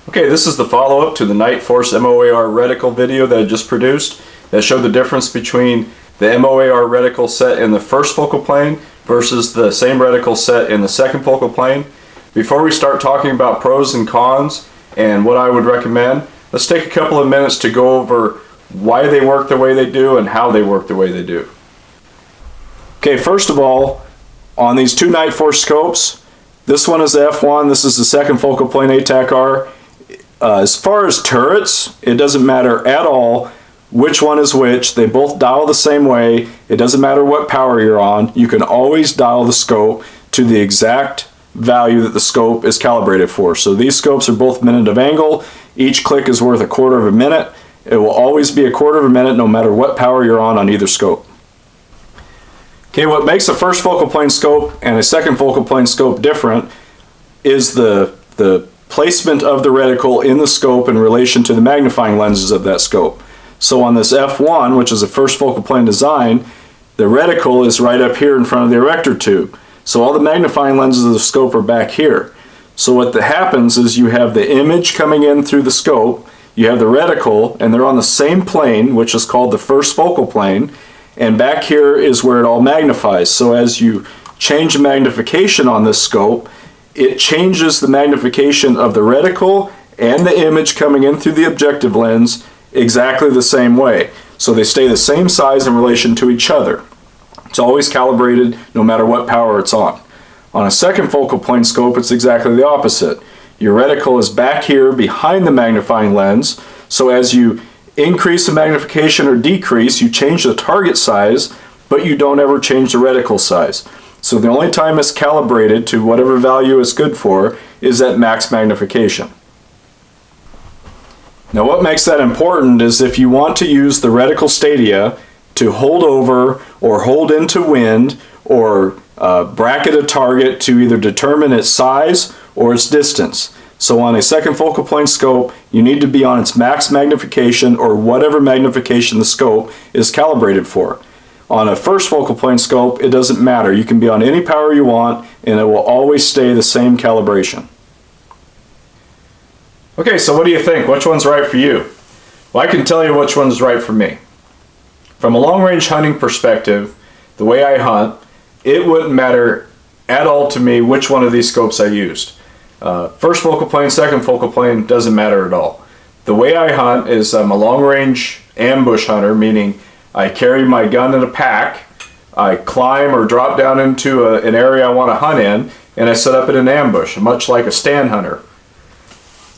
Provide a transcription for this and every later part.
Okay, this is the follow-up to the Nightforce MOAR reticle video that I just produced that showed the difference between the MOAR reticle set in the first focal plane versus the same reticle set in the second focal plane. Before we start talking about pros and cons and what I would recommend, let's take a couple of minutes to go over why they work the way they do and how they work the way they do. Okay, first of all, on these two Nightforce scopes, this one is the F1, this is the second focal plane ATACR. As far as turrets, it doesn't matter at all which one is which. They both dial the same way. It doesn't matter what power you're on. You can always dial the scope to the exact value that the scope is calibrated for. So these scopes are both minute of angle. Each click is worth 1/4 of a minute. It will always be 1/4 of a minute no matter what power you're on either scope. Okay, what makes a first focal plane scope and a second focal plane scope different is the placement of the reticle in the scope in relation to the magnifying lenses of that scope. So on this F1, which is a first focal plane design, the reticle is right up here in front of the erector tube. So all the magnifying lenses of the scope are back here. So what happens is you have the image coming in through the scope, you have the reticle, and they're on the same plane, which is called the first focal plane, and back here is where it all magnifies. So as you change the magnification on this scope, it changes the magnification of the reticle and the image coming in through the objective lens exactly the same way. So they stay the same size in relation to each other. It's always calibrated no matter what power it's on. On a second focal plane scope, it's exactly the opposite. Your reticle is back here behind the magnifying lens, so as you increase the magnification or decrease, you change the target size, but you don't ever change the reticle size. So the only time it's calibrated to whatever value it's good for is at max magnification. Now what makes that important is if you want to use the reticle stadia to hold over or hold into wind or bracket a target to either determine its size or its distance. So on a second focal plane scope, you need to be on its max magnification or whatever magnification the scope is calibrated for. On a first focal plane scope, it doesn't matter. You can be on any power you want and it will always stay the same calibration. Okay, so what do you think? Which one's right for you? Well, I can tell you which one's right for me. From a long-range hunting perspective, the way I hunt, it wouldn't matter at all to me which one of these scopes I used. First focal plane, second focal plane, doesn't matter at all. The way I hunt is I'm a long-range ambush hunter, meaning I carry my gun in a pack, I climb or drop down into an area I want to hunt in, and I set up in an ambush, much like a stand hunter.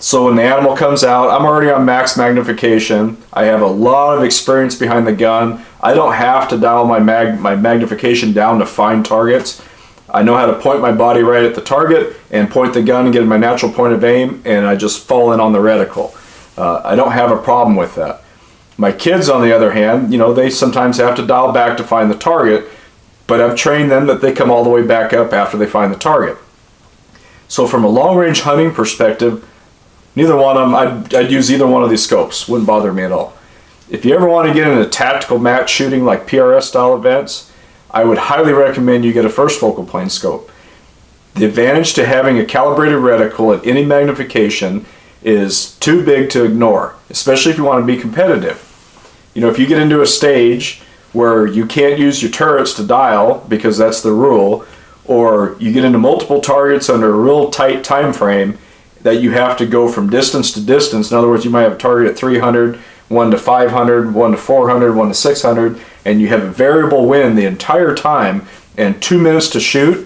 So when the animal comes out, I'm already on max magnification. I have a lot of experience behind the gun. I don't have to dial my magnification down to find targets. I know how to point my body right at the target and point the gun and get my natural point of aim, and I just fall in on the reticle. I don't have a problem with that. My kids, on the other hand, they sometimes have to dial back to find the target, but I've trained them that they come all the way back up after they find the target. So from a long-range hunting perspective, neither one of them, I'd use either one of these scopes. Wouldn't bother me at all. If you ever want to get into tactical match shooting like PRS style events, I would highly recommend you get a first focal plane scope. The advantage to having a calibrated reticle at any magnification is too big to ignore, especially if you want to be competitive. If you get into a stage where you can't use your turrets to dial because that's the rule, or you get into multiple targets under a real tight time frame that you have to go from distance to distance. In other words, you might have a target at 300, one to 500, one to 400, one to 600, and you have a variable wind the entire time and 2 minutes to shoot.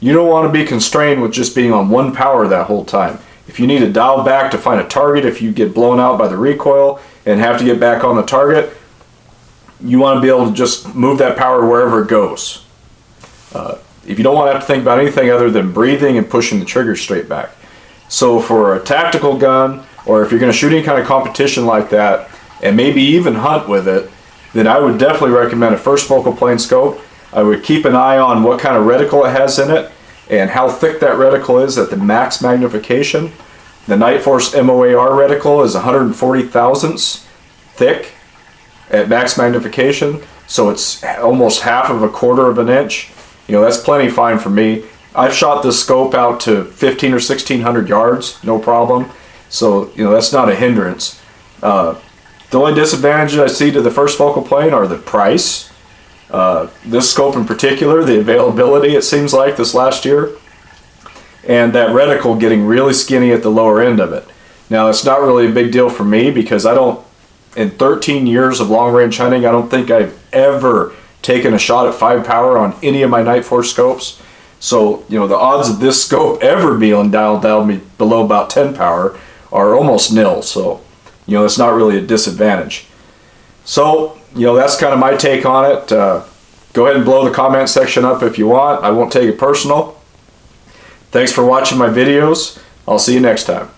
You don't want to be constrained with just being on one power that whole time. If you need to dial back to find a target, if you get blown out by the recoil and have to get back on the target, you want to be able to just move that power wherever it goes. If you don't want to have to think about anything other than breathing and pushing the trigger straight back. So for a tactical gun, or if you're going to shoot any kind of competition like that, and maybe even hunt with it, then I would definitely recommend a first focal plane scope. I would keep an eye on what kind of reticle it has in it, and how thick that reticle is at the max magnification. The Nightforce MOAR reticle is 140 thousandths thick at max magnification, so it's almost half of 1/4 of an inch. That's plenty fine for me. I've shot this scope out to 15 or 1600 yards, no problem. So, you know, that's not a hindrance. The only disadvantage I see to the first focal plane are the price. This scope in particular, the availability, it seems like, this last year. And that reticle getting really skinny at the lower end of it. Now, it's not really a big deal for me because in 13 years of long range hunting, I don't think I've ever taken a shot at 5 power on any of my Nightforce scopes. So, you know, the odds of this scope ever being dialed down below about 10 power are almost nil. So, you know, it's not really a disadvantage. So, you know, that's kind of my take on it. Go ahead and blow the comment section up if you want. I won't take it personal. Thanks for watching my videos. I'll see you next time.